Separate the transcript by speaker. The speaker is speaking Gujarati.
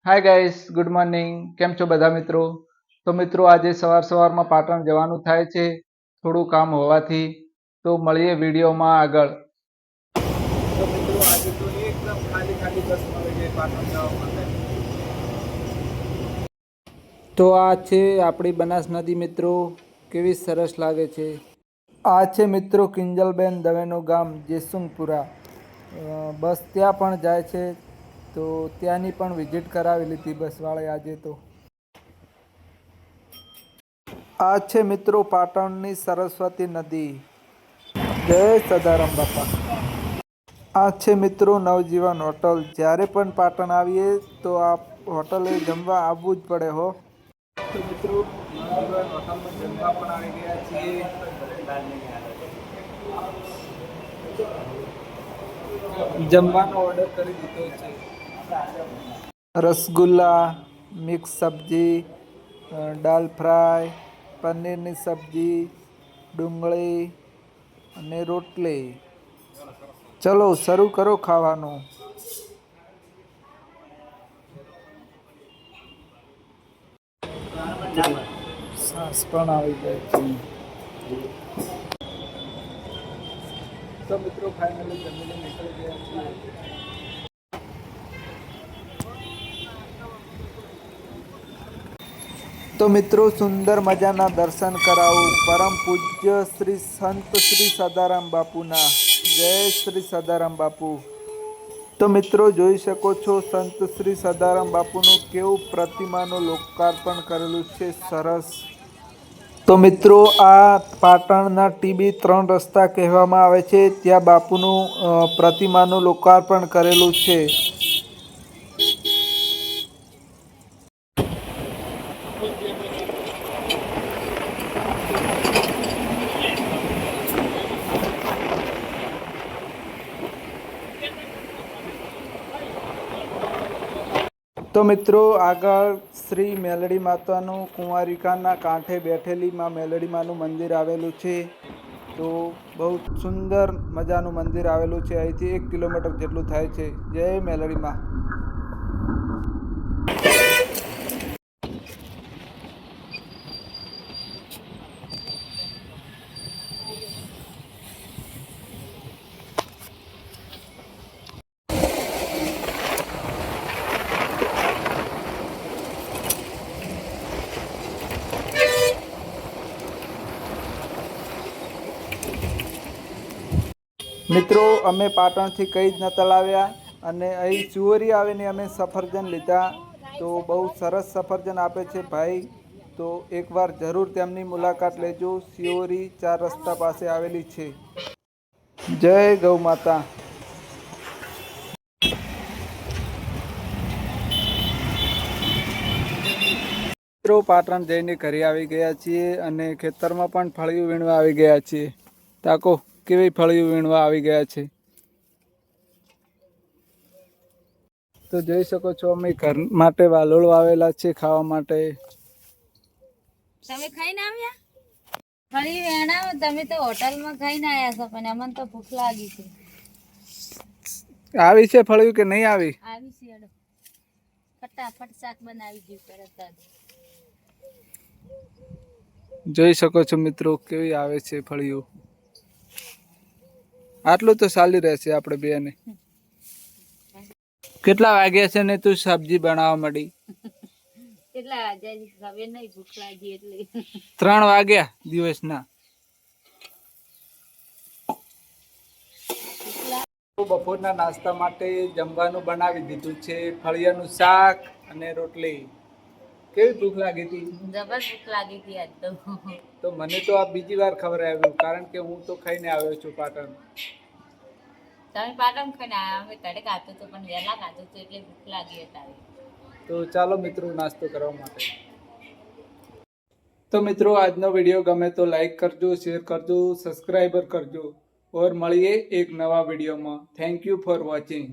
Speaker 1: Hi guys, good morning. કેમ છો બધા મિત્રો? તો મિત્રો આજે સવારમાં પાટણ જવાનું થાય છે થોડું કામ હોવાથી. તો મળીએ વિડીયોમાં આગળ. તો મિત્રો આજે તો એકદમ ખાલી ખાલી બસ મળી ગઈ પાટણ જવા માટે. તો આ છે આપણી બનાસ નદી મિત્રો, કેવી સરસ લાગે છે. આ છે મિત્રો કિંજલબેન દવેનું ગામ જેસુંગપુરા. બસ ત્યાં પણ જાય છે, તો ત્યાંની પણ વિઝિટ કરાવી લીધી બસવાળે આજે તો. આ છે મિત્રો પાટણની સરસ્વતી નદી. જય સદારામ બાપા. આ છે મિત્રો નવજીવન હોટલ. જ્યારે પણ પાટણ આવીએ તો આ હોટલે જમવા આવવું જ પડે હો. તો મિત્રો નવજીવન હોટલમાં જમવા પણ આવી ગયા છીએ. જમવાનો ઓર્ડર કરી દીધો છે. રસગુલ્લા, મિક્સ સબ્જી, દાલ ફ્રાય, પનીરની સબ્જી, ડુંગળી અને રોટલી. ચલો શરૂ કરો ખાવાનું. સાસ પણ આવી જાય છે. તો મિત્રો ફાઇનલી જમીને નીકળી ગયા છીએ. તો મિત્રો સુંદર મજાના દર્શન કરાવું પરમ પૂજ્ય શ્રી સંત શ્રી સદારામ બાપુના. જય શ્રી સદારામ બાપુ. તો મિત્રો જોઈ શકો છો સંત શ્રી સદારામ બાપુનું કેવું પ્રતિમાનું લોકાર્પણ કરેલું છે, સરસ. તો મિત્રો આ પાટણના ટીબી 3 રસ્તા કહેવામાં આવે છે, ત્યાં બાપુનું પ્રતિમાનું લોકાર્પણ કરેલું છે. તો મિત્રો આગળ શ્રી મેલડી માતાનું કુંવારિકાના કાંઠે બેઠેલી માં મેલડી માનું મંદિર આવેલું છે. તો બહુ સુંદર મજાનું મંદિર આવેલું છે. અહીંથી 1 કિલોમીટર જેટલું થાય છે. જય મેલડી માં. મિત્રો અમે પાટણથી કંઈ જ નતા લાવ્યા અને અહીં ચુવરી આવીને અમે સફરજન લીધા. તો બહુ સરસ સફરજન આપે છે ભાઈ. તો એકવાર જરૂર તેમની મુલાકાત લેજો. શિવરી 4 રસ્તા પાસે આવેલી છે. જય ગૌ માતા. મિત્રો પાટણ જઈને ઘરે આવી ગયા છીએ અને ખેતરમાં પણ ફળિયું વીણવા આવી ગયા છીએ. તાકો કેવી ફળિયું વીણવા આવી ગયા છે. તો જોઈ શકો છો અમે ઘર માટે વાલોળ વાવેલા છે ખાવા માટે.
Speaker 2: તમે ખાઈને આવ્યા? ફળી વેણાવો તમે તો હોટલમાં ખાઈને આવ્યા છો, પણ અમને તો ભૂખ લાગી છે.
Speaker 1: આવી છે ફળિયું કે નહીં આવી?
Speaker 2: આવી છે. અડો ફટાફટ શાક બનાવી દીધું તરત જ.
Speaker 1: જોઈ શકો છો મિત્રો કેવી આવે છે ફળિયું. આટલું તો ચાલી રહેશે આપણે બેને. કેટલા વાગ્યા છે ને તું સબ્જી બનાવવા માંડી?
Speaker 2: કેટલા વાગ્યા ખબર નહીં, ભૂખ લાગી એટલે.
Speaker 1: 3 વાગ્યા દિવસના. બપોરના નાસ્તા માટે જમવાનું બનાવી દીધું છે. ફળિયાનું શાક અને રોટલી. કેવી ભૂખ લાગી હતી?
Speaker 2: જબર ભૂખ લાગી હતી આજ તો.
Speaker 1: તો મને તો આ બીજી વાર ખબર આવ્યું, કારણ કે હું તો ખાઈને આવ્યો છું પાટણ.
Speaker 2: તમે પાટણ ખાઈને આવ્યા, અમે તડે ખાતું હતું પણ વહેલા ખાતું હતું એટલે ભૂખ લાગી હતી.
Speaker 1: તો ચાલો મિત્રો નાસ્તો કરવા માટે. તો મિત્રો આજનો વિડીયો ગમે તો લાઈક કરજો, શેર કરજો, સબસ્ક્રાઈબર કરજો. और મળીએ એક નવા વિડીયોમાં. Thank you for watching.